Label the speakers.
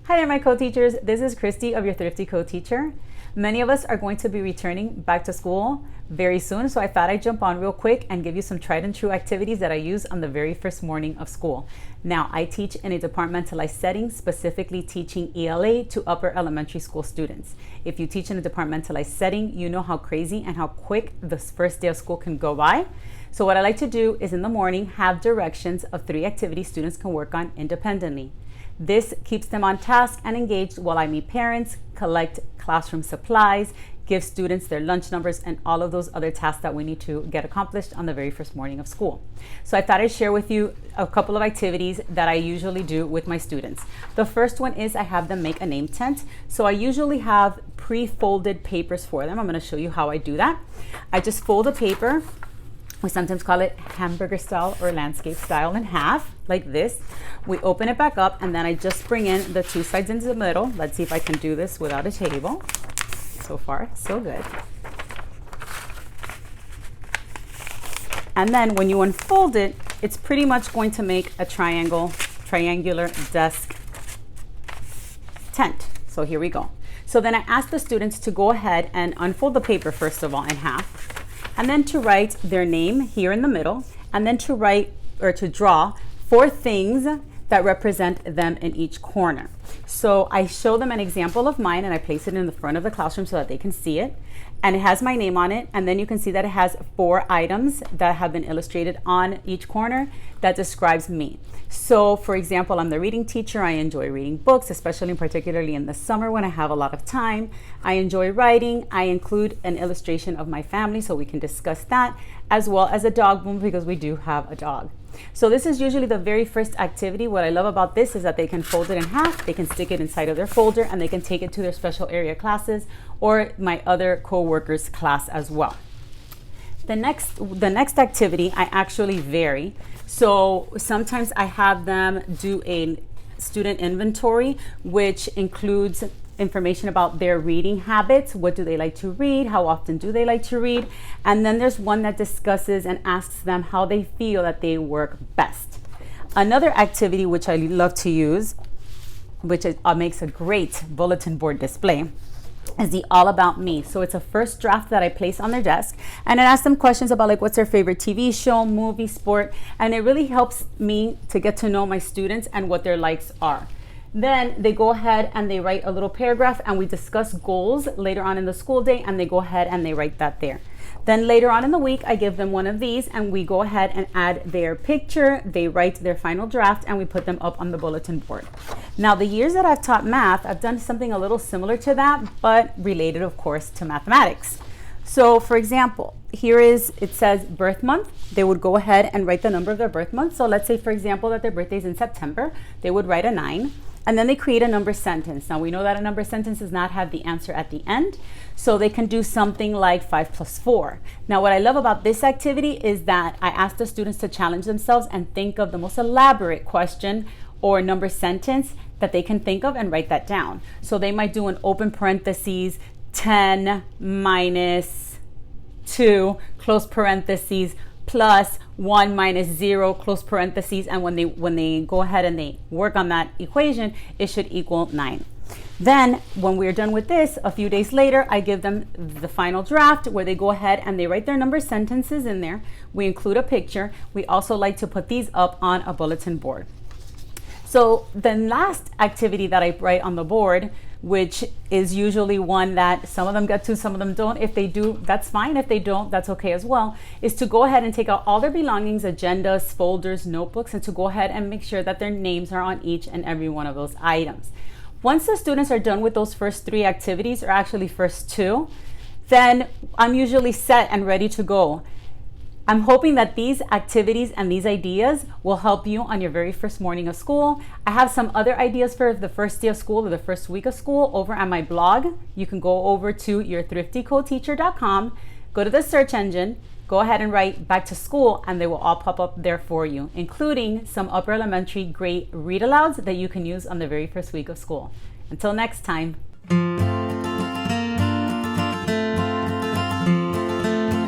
Speaker 1: Hi there, my co-teachers. This is Christy of your Thrifty Co-Teacher. Many of us are going to be returning back to school very soon, so I thought I'd jump on real quick and give you some tried and true activities that I use on the very first morning of school. Now, I teach in a departmentalized setting, specifically teaching ELA to upper elementary school students. If you teach in a departmentalized setting, you know how crazy and how quick the first day of school can go by. So what I like to do is in the morning have directions of 3 activities students can work on independently. This keeps them on task and engaged while I meet parents, collect classroom supplies, give students their lunch numbers, and all of those other tasks that we need to get accomplished on the very first morning of school. So I thought I'd share with you a couple of activities that I usually do with my students. The first one is I have them make a name tent. So I usually have pre-folded papers for them. I'm going to show you how I do that. I just fold a paper. We sometimes call it hamburger style or landscape style in half, like this. We open it back up, and then I just bring in the 2 sides into the middle. Let's see if I can do this without a table. So far, so good. And then when you unfold it, it's pretty much going to make a triangular desk tent. So here we go. So then I ask the students to go ahead and unfold the paper, first of all, in half, and then to write their name here in the middle, and then to write or to draw 4 things that represent them in each corner. So I show them an example of mine and I place it in the front of the classroom so that they can see it. And it has my name on it, and then you can see that it has 4 items that have been illustrated on each corner that describes me. So for example, I'm the reading teacher. I enjoy reading books, especially and particularly in the summer when I have a lot of time. I enjoy writing. I include an illustration of my family so we can discuss that, as well as a dog boom because we do have a dog. So this is usually the very first activity. What I love about this is that they can fold it in half, they can stick it inside of their folder, and they can take it to their special area classes or my other co-workers class as well. The next activity, I actually vary. So sometimes I have them do a student inventory, which includes information about their reading habits. What do they like to read? How often do they like to read? And then there's one that discusses and asks them how they feel that they work best. Another activity which I love to use, which makes a great bulletin board display, is the All About Me. So it's a first draft that I place on their desk, and I ask them questions about like what's their favorite TV show, movie, sport, and it really helps me to get to know my students and what their likes are. Then they go ahead and they write a little paragraph, and we discuss goals later on in the school day, and they go ahead and they write that there. Then later on in the week, I give them one of these, and we go ahead and add their picture. They write their final draft, and we put them up on the bulletin board. Now, the years that I've taught math, I've done something a little similar to that, but related, of course, to mathematics. So, for example, it says birth month. They would go ahead and write the number of their birth month. So let's say, for example, that their birthday is in September. They would write a 9. And then they create a number sentence. Now we know that a number sentence does not have the answer at the end, so they can do something like 5 plus 4. Now what I love about this activity is that I ask the students to challenge themselves and think of the most elaborate question or number sentence that they can think of and write that down. So they might do an open parentheses 10 minus 2 close parentheses plus 1 minus 0 close parentheses, and when they go ahead and they work on that equation, it should equal 9. Then when we're done with this, a few days later, I give them the final draft where they go ahead and they write their number sentences in there. We include a picture. We also like to put these up on a bulletin board. So the last activity that I write on the board, which is usually one that some of them get to, some of them don't. If they do, that's fine. If they don't, that's okay as well, is to go ahead and take out all their belongings, agendas, folders, notebooks, and to go ahead and make sure that their names are on each and every one of those items. Once the students are done with those first 3 activities, or actually first 2, then I'm usually set and ready to go. I'm hoping that these activities and these ideas will help you on your very first morning of school. I have some other ideas for the first day of school or the first week of school over on my blog. You can go over to yourthriftycoteacher.com, go to the search engine, go ahead and write back to school, and they will all pop up there for you, including some upper elementary great read alouds that you can use on the very first week of school. Until next time.